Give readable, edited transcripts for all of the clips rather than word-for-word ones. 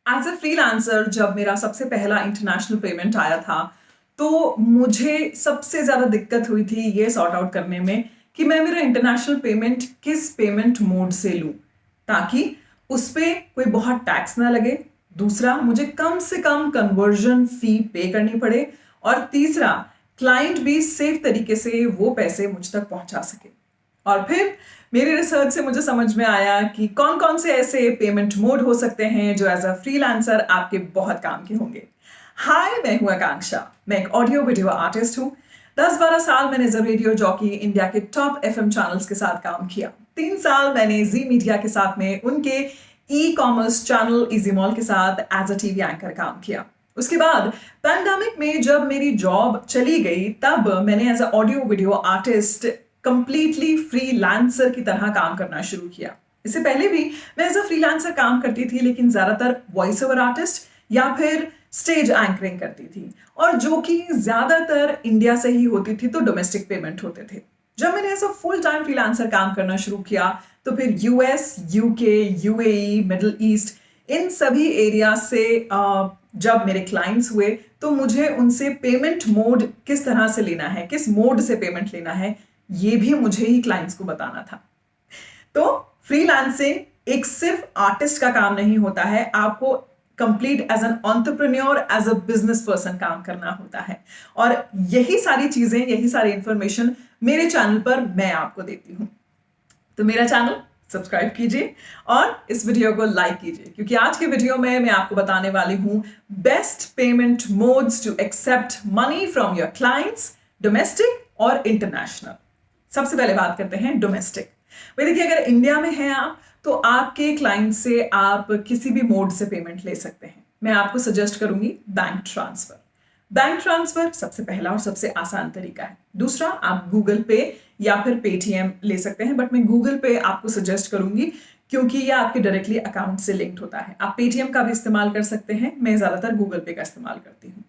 As a freelancer जब मेरा सबसे पहला इंटरनेशनल पेमेंट आया था, तो मुझे सबसे ज़्यादा दिक्कत हुई थी ये सॉर्ट आउट करने में कि मैं मेरा इंटरनेशनल पेमेंट किस पेमेंट मोड से लूँ, ताकि उस पे कोई बहुत टैक्स ना लगे। दूसरा, मुझे कम से कम कन्वर्जन फी पे करनी पड़े। और तीसरा, क्लाइंट भी सेफ तरीके से वो पैसे मुझ तक पहुंचा सके। और फिर मेरी रिसर्च से मुझे समझ में आया कि कौन कौन से ऐसे पेमेंट मोड हो सकते हैं जो एज अ फ्रीलांसर आपके बहुत काम के होंगे। हाय, मैं हूं आकांक्षा। मैं एक ऑडियो वीडियो आर्टिस्ट हूं। 10-12 साल मैंने as a radio jockey India के टॉप एफएम चैनल्स के साथ काम किया। 3 साल मैंने जी मीडिया के साथ में उनके e commerce channel easy mall के साथ एज अ टीवी एंकर काम किया। उसके बाद पैंडेमिक में जब मेरी जॉब चली गई, तब मैंने as a audio video artist completely freelancer की तरह काम करना शुरू किया। इससे पहले भी मैं एज अ फ्रीलांसर काम करती थी, लेकिन ज्यादातर वॉइस ओवर आर्टिस्ट या फिर स्टेज एंकरिंग करती थी, और जो कि ज्यादातर इंडिया से ही होती थी, तो डोमेस्टिक पेमेंट होते थे। जब मैंने ऐसा फुल टाइम फ्रीलांसर काम करना शुरू किया, तो फिर US, UK, UAE, middle east, इन सभी एरिया से जब मेरे क्लाइंट्स हुए, तो मुझे उनसे पेमेंट मोड किस तरह से लेना है, किस मोड से पेमेंट लेना है, ये भी मुझे ही क्लाइंट्स को बताना था। तो फ्रीलांसिंग एक सिर्फ आर्टिस्ट का काम नहीं होता है, आपको complete as an entrepreneur, as a business person काम करना होता है। और यही सारी चीजें, यही सारी इंफॉर्मेशन मेरे चैनल पर मैं आपको देती हूं। तो मेरा चैनल सब्सक्राइब कीजिए और इस वीडियो को लाइक कीजिए, क्योंकि आज के वीडियो में मैं आपको बताने वाली हूं best payment modes to accept money from your clients, domestic और इंटरनेशनल। सबसे पहले बात करते हैं डोमेस्टिक। भाई देखिए, अगर इंडिया में हैं आप, तो आपके क्लाइंट से आप किसी भी मोड से पेमेंट ले सकते हैं। मैं आपको सजेस्ट करूंगी बैंक ट्रांसफर। बैंक ट्रांसफर सबसे पहला और सबसे आसान तरीका है। दूसरा, आप गूगल पे या फिर पेटीएम ले सकते हैं, बट मैं गूगल पे आपको सजेस्ट करूंगी, क्योंकि ये आपके डायरेक्टली अकाउंट से लिंक्ड होता है। आप पेटीएम का भी इस्तेमाल कर सकते हैं, मैं ज्यादातर गूगल पे का इस्तेमाल करती हूँ।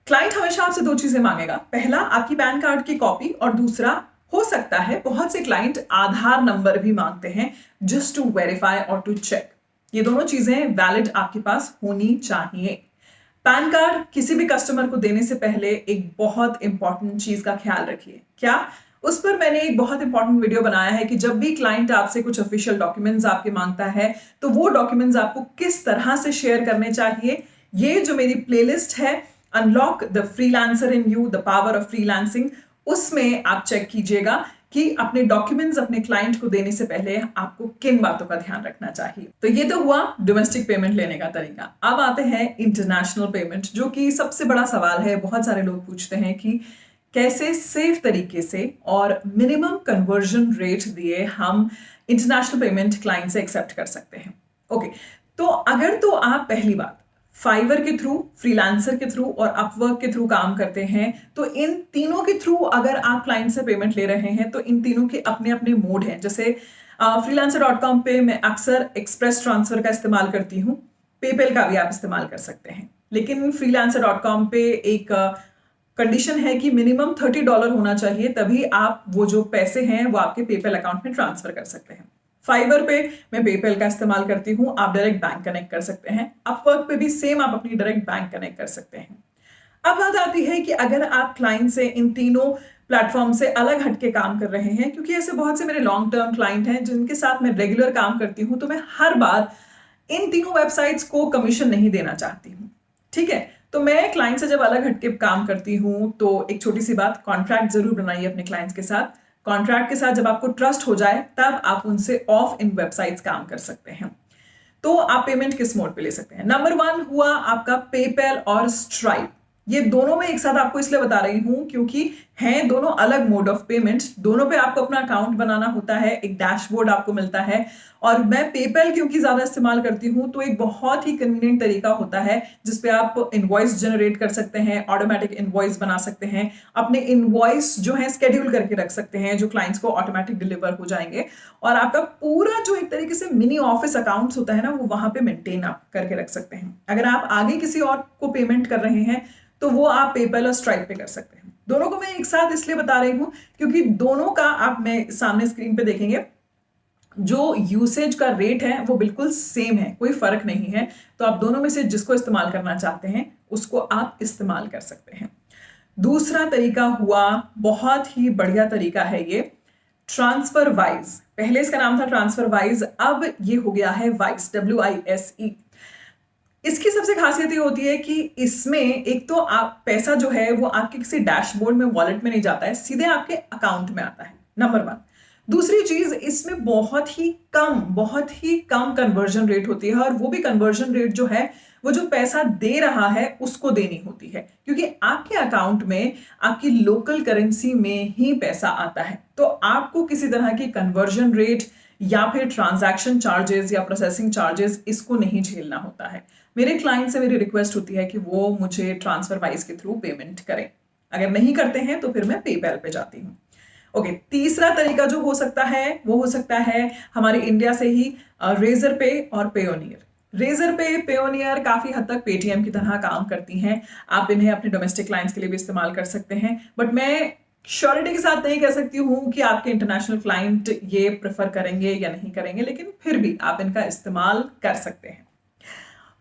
क्लाइंट हमेशा आपसे 2 चीजें मांगेगा। पहला, आपकी पैन कार्ड की कॉपी, और दूसरा, हो सकता है बहुत से क्लाइंट आधार नंबर भी मांगते हैं, जस्ट टू वेरीफाई और टू चेक। ये दोनों चीजें वैलिड आपके पास होनी चाहिए। पैन कार्ड किसी भी कस्टमर को देने से पहले एक बहुत इंपॉर्टेंट चीज का ख्याल रखिए। क्या? उस पर मैंने एक बहुत इंपॉर्टेंट वीडियो बनाया है कि जब भी क्लाइंट आपसे कुछ ऑफिशियल डॉक्यूमेंट्स आपके मांगता है, तो वो डॉक्यूमेंट्स आपको किस तरह से शेयर करने चाहिए। ये जो मेरी प्लेलिस्ट है, unlock the freelancer in you, the power of freelancing, उसमें आप चेक कीजिएगा कि अपने डॉक्यूमेंट्स अपने क्लाइंट को देने से पहले आपको किन बातों का ध्यान रखना चाहिए। तो ये तो हुआ डोमेस्टिक पेमेंट लेने का तरीका। अब आते हैं इंटरनेशनल पेमेंट, जो कि सबसे बड़ा सवाल है। बहुत सारे लोग पूछते हैं कि कैसे सेफ तरीके से और मिनिमम कन्वर्जन रेट दिए हम इंटरनेशनल पेमेंट क्लाइंट से एक्सेप्ट कर सकते हैं। ओके, तो अगर तो आप पहली बात फाइवर के थ्रू, फ्रीलांसर के थ्रू और अपवर्क के थ्रू काम करते हैं, तो इन तीनों के थ्रू अगर आप क्लाइंट से पेमेंट ले रहे हैं, तो इन तीनों के अपने अपने मोड हैं। जैसे freelancer.com पे मैं अक्सर एक्सप्रेस ट्रांसफर का इस्तेमाल करती हूँ, पेपेल का भी आप इस्तेमाल कर सकते हैं। लेकिन freelancer.com पे एक कंडीशन है कि मिनिमम $30 होना चाहिए, तभी आप वो जो पैसे हैं वो आपके पेपेल अकाउंट में ट्रांसफर कर सकते हैं। फाइवर पे मैं पेपेल का इस्तेमाल करती हूँ, आप डायरेक्ट बैंक कनेक्ट कर सकते हैं। अपवर्क पे भी सेम, आप अपनी डायरेक्ट बैंक कनेक्ट कर सकते हैं। अब बात आती है कि अगर आप क्लाइंट से इन तीनों प्लेटफॉर्म से अलग हटके काम कर रहे हैं, क्योंकि ऐसे बहुत से मेरे लॉन्ग टर्म क्लाइंट हैं जिनके साथ मैं रेगुलर काम करती हूँ, तो मैं हर बार इन तीनों वेबसाइट्स को कमीशन नहीं देना चाहती हूँ। ठीक है, तो मैं क्लाइंट से जब अलग हटके काम करती हूँ, तो एक छोटी सी बात, कॉन्ट्रैक्ट जरूर बनाइए अपने क्लाइंट्स के साथ। कॉन्ट्रैक्ट के साथ जब आपको ट्रस्ट हो जाए, तब आप उनसे ऑफ इन वेबसाइट्स काम कर सकते हैं। तो आप पेमेंट किस मोड पे ले सकते हैं? नंबर 1 हुआ आपका पेपैल और स्ट्राइप। ये दोनों मैं एक साथ आपको इसलिए बता रही हूं क्योंकि हैं दोनों अलग मोड ऑफ पेमेंट। दोनों पे आपको अपना अकाउंट बनाना होता है, एक डैशबोर्ड आपको मिलता है। और मैं पेपैल क्योंकि ज्यादा इस्तेमाल करती हूं, तो एक बहुत ही कन्वीनियंट तरीका होता है जिसपे आप इनवॉइस जनरेट कर सकते हैं, ऑटोमेटिक इनवॉइस बना सकते हैं, अपने इनवॉइस जो है स्केड्यूल करके रख सकते हैं, जो क्लाइंट्स को ऑटोमेटिक डिलीवर हो जाएंगे। और आपका पूरा जो एक तरीके से मिनी ऑफिस अकाउंट्स होता है ना, वो वहां पे मेंटेन आप करके रख सकते हैं। अगर आप आगे किसी और को पेमेंट कर रहे हैं, तो वो आप पेपैल और स्ट्राइप पे कर सकते हैं। दोनों को मैं एक साथ इसलिए बता रही हूं क्योंकि दोनों का आप मैं सामने स्क्रीन पे देखेंगे, जो यूसेज का रेट है वो बिल्कुल सेम है, कोई फर्क नहीं है। तो आप दोनों में से जिसको इस्तेमाल करना चाहते हैं उसको आप इस्तेमाल कर सकते हैं। दूसरा तरीका हुआ, बहुत ही बढ़िया तरीका है ये, ट्रांसफर वाइज। पहले इसका नाम था ट्रांसफर वाइज, अब ये हो गया है वाइस, WISE। इसकी सबसे खासियत ये होती है कि इसमें एक तो आप पैसा जो है वो आपके किसी डैशबोर्ड में, वॉलेट में नहीं जाता है, सीधे आपके अकाउंट में आता है, नंबर 1। दूसरी चीज, इसमें बहुत ही कम कन्वर्जन रेट होती है, और वो भी कन्वर्जन रेट जो है वो जो पैसा दे रहा है उसको देनी होती है, क्योंकि आपके अकाउंट में आपकी लोकल करेंसी में ही पैसा आता है। तो आपको किसी तरह की कन्वर्जन रेट या फिर ट्रांजैक्शन चार्जेस या प्रोसेसिंग चार्जेस इसको नहीं झेलना होता है। मेरे क्लाइंट से मेरी रिक्वेस्ट होती है कि वो मुझे ट्रांसफर वाइज के थ्रू पेमेंट करें। अगर नहीं करते हैं तो फिर मैं पेपैल पे जाती हूँ। ओके, तीसरा तरीका जो हो सकता है वो हो सकता है हमारे इंडिया से ही रेजर पे और पेयोनियर। रेजर पे, पेयोनियर काफी हद तक पेटीएम की तरह काम करती हैं। आप इन्हें अपने डोमेस्टिक क्लाइंट्स के लिए भी इस्तेमाल कर सकते हैं, बट मैं श्योरिटी के साथ नहीं कह सकती हूँ कि आपके इंटरनेशनल क्लाइंट ये प्रेफर करेंगे या नहीं करेंगे, लेकिन फिर भी आप इनका इस्तेमाल कर सकते हैं।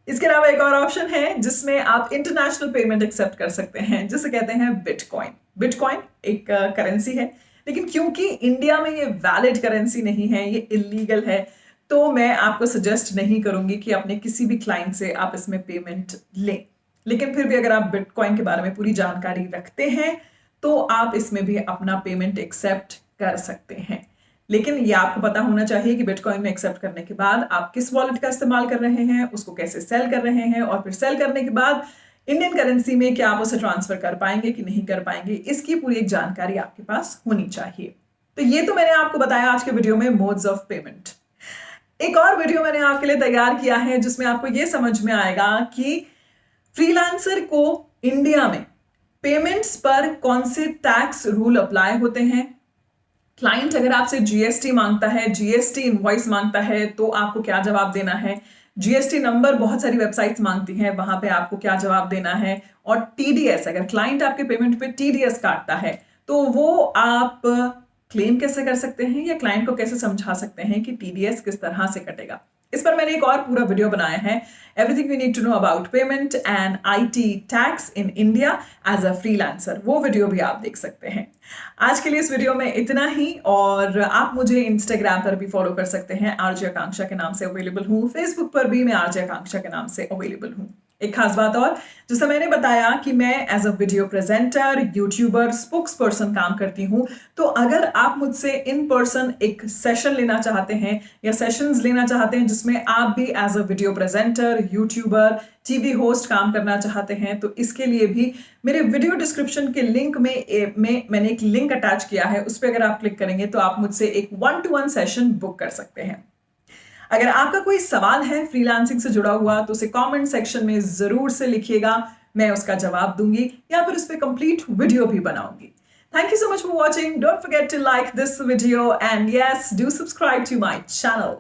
इसके अलावा एक और ऑप्शन है जिसमें आप इंटरनेशनल पेमेंट एक्सेप्ट कर सकते हैं, जिसे कहते हैं बिटकॉइन। बिटकॉइन एक करेंसी है, लेकिन क्योंकि इंडिया में ये वैलिड करेंसी नहीं है, ये इलीगल है, तो मैं आपको सजेस्ट नहीं करूंगी कि अपने किसी भी क्लाइंट से आप इसमें पेमेंट लें। लेकिन फिर भी अगर आप बिटकॉइन के बारे में पूरी जानकारी रखते हैं तो आप इसमें भी अपना पेमेंट एक्सेप्ट कर सकते हैं। लेकिन ये आपको पता होना चाहिए कि बिटकॉइन में एक्सेप्ट करने के बाद आप किस वॉलेट का इस्तेमाल कर रहे हैं, उसको कैसे सेल कर रहे हैं, और फिर सेल करने के बाद इंडियन करेंसी में क्या आप उसे ट्रांसफर कर पाएंगे कि नहीं कर पाएंगे, इसकी पूरी एक जानकारी आपके पास होनी चाहिए। तो ये तो मैंने आपको बताया आज के वीडियो में मोड्स ऑफ पेमेंट। एक और वीडियो मैंने आपके लिए तैयार किया है जिसमें आपको ये समझ में आएगा कि फ्रीलांसर को इंडिया में पेमेंट्स पर कौन से टैक्स रूल अप्लाई होते हैं। क्लाइंट अगर आपसे जीएसटी मांगता है, जीएसटी इनवॉइस मांगता है, तो आपको क्या जवाब देना है। जीएसटी नंबर बहुत सारी वेबसाइट्स मांगती हैं, वहां पे आपको क्या जवाब देना है। और टीडीएस, अगर क्लाइंट आपके पेमेंट पे टीडीएस काटता है तो वो आप क्लेम कैसे कर सकते हैं, या क्लाइंट को कैसे समझा सकते हैं कि टीडीएस किस तरह से कटेगा। इस पर मैंने एक और पूरा वीडियो बनाया है, everything we need to know about payment and IT tax in India as a freelancer. वो वीडियो भी आप देख सकते हैं। आज के लिए इस वीडियो में इतना ही, और आप मुझे इंस्टाग्राम पर भी फॉलो कर सकते हैं, आरजे आकांक्षा के नाम से अवेलेबल हूँ। फेसबुक पर भी मैं आरजे आकांक्षा के नाम से अवेलेबल हूँ। एक खास बात और, जैसे मैंने बताया कि मैं as a video presenter, YouTuber, spokes person काम करती हूँ, तो अगर आप मुझसे इन पर्सन एक सेशन लेना चाहते हैं या सेशंस लेना चाहते हैं जिसमें आप भी as a video presenter, YouTuber, TV host काम करना चाहते हैं, तो इसके लिए भी मेरे वीडियो डिस्क्रिप्शन के लिंक में मैंने एक लिंक अटैच किया है, उस पर अगर आप क्लिक करेंगे तो आप मुझसे एक 1-to-1 सेशन बुक कर सकते हैं। अगर आपका कोई सवाल है फ्रीलांसिंग से जुड़ा हुआ तो उसे कमेंट सेक्शन में जरूर से लिखिएगा, मैं उसका जवाब दूंगी या फिर उस पर कंप्लीट वीडियो भी बनाऊंगी। Thank you so much for watching. Don't forget to like this video and yes, do subscribe to my channel.